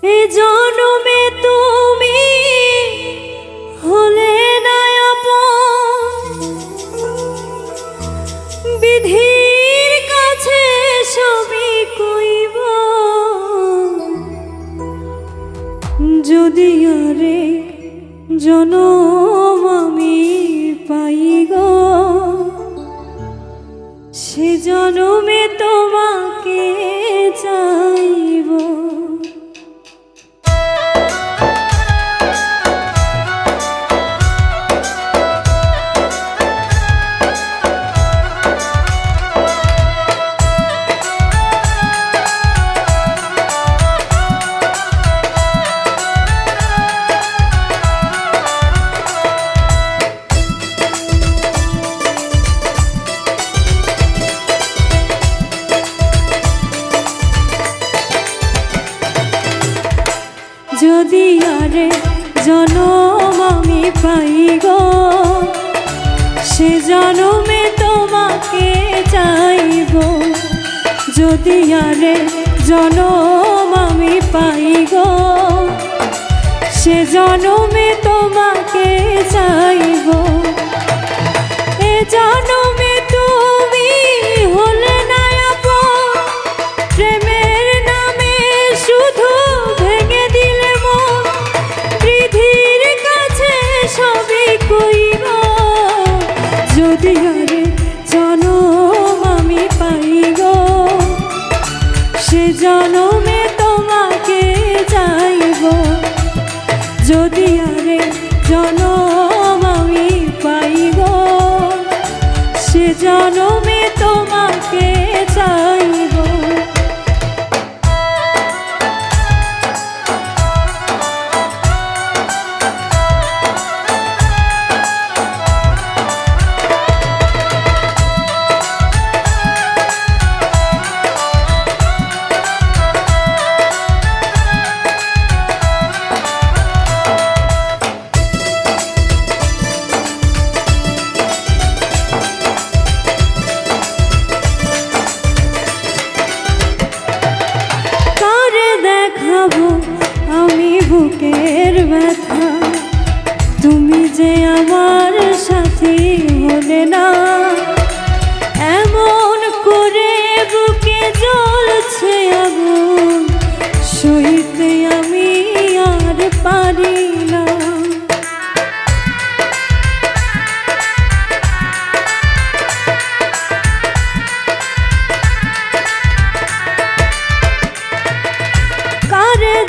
এ জনমে তুমি হলে না আপন, বিধির কাছে সবই কইব। যদি আরে জনম আমি পাই গো, সে জনমে তোমাকে চাইব। যদি আরে জনম আমি পাই গো, সে জনমে তোমাকে চাইব। যদি আরে জনম আমি পাই গো, সে জনমে তোমাকে চাইব। এ জনমে তুমি হলে না আপন, প্রেমের নামে শুধু ভেঙে দিলে মন। বিধির কাছে সবই কইব। যদি আরে জনম আমি পাই গো, সে জনমে তোমাকে চাইব। যদি আরে জনম আমি পাই গো, সে জনমে তোমাকে চাইব। আমি বুকের ব্যথা, তুমি যে আমার সাথী হলে না। এমন করে বুকে জ্বলছে আগুন, সইতে আমি আর পারি না।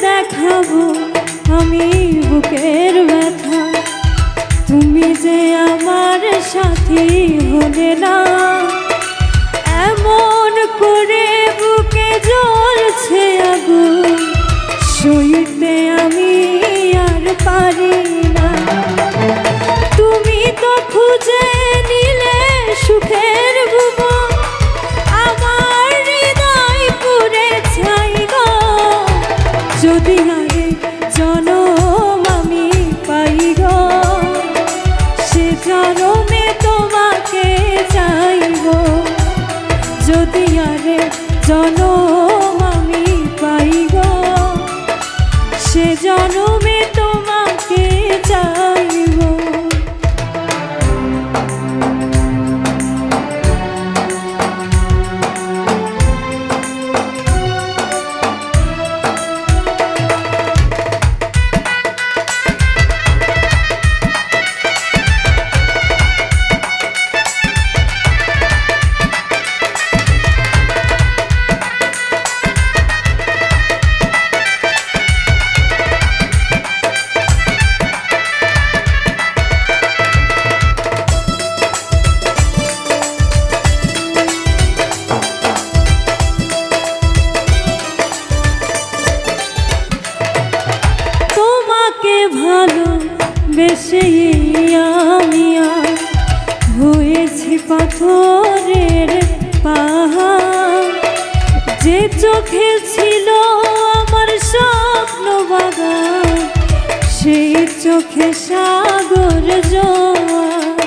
দেখাবো আমি বুকের ব্যথা, তুমি যে আমার সাথী হলে না। এমন করে বুকে জ্বলছে আগুন, সইতে আমি আর পারি না। তুমি তো খুঁজে নিলে সুখের ভুবন, আমার হৃদয় পুড়ে ছাই গো। যদি আরে জনম আমি পাই গো, সে জনমে তোমাকে চাইব। যদি আরে জনম আমি পাই গো, সে জনমে তোমাকে চাইব। ভালোবেসে আমি হয়েছি পাথরের পাহাড়। যে চোখে ছিল আমার স্বপ্ন বাগান, সেই চোখে সাগর জোয়ার।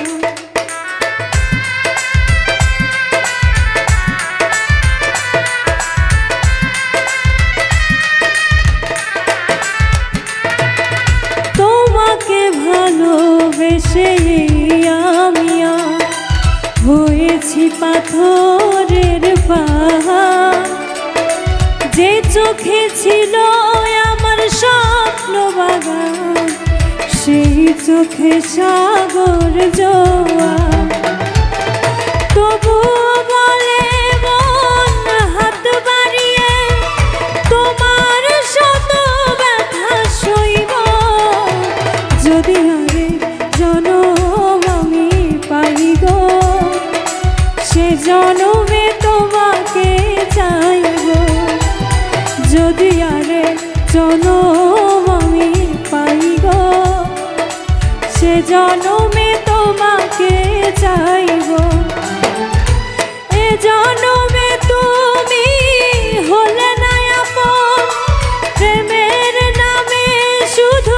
পাথরের পাহাড়, যে চোখে ছিল আমার স্বপ্ন বাগান, সেই চোখে সাগর জোয়ার। তবুও বলে মন হাত বাড়িয়ে, তোমার শত ব্যথা সইব, যদি আরে জনম আমি পাই গো, সে জনমে তোমাকে চাইব। যদি আরে জনম আমি পাই গো, সে জনমে তোমাকে চাইব। এ জনমে তুমি হলে না আপন, প্রেমের নামে শুধু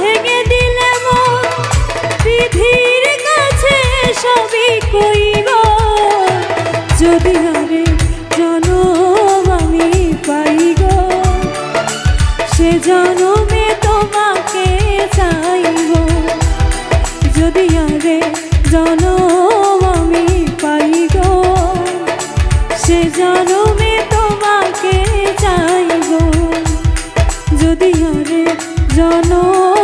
ভেঙে দিলে মন। বিধির কাছে সবই কইব, যদি আরে জনম আমি পাই গো, সে জনমে তোমাকে চাইব। যদি আরে জনম আমি পাই গো, সে জনমে তোমাকে চাইব। যদি আরে জনম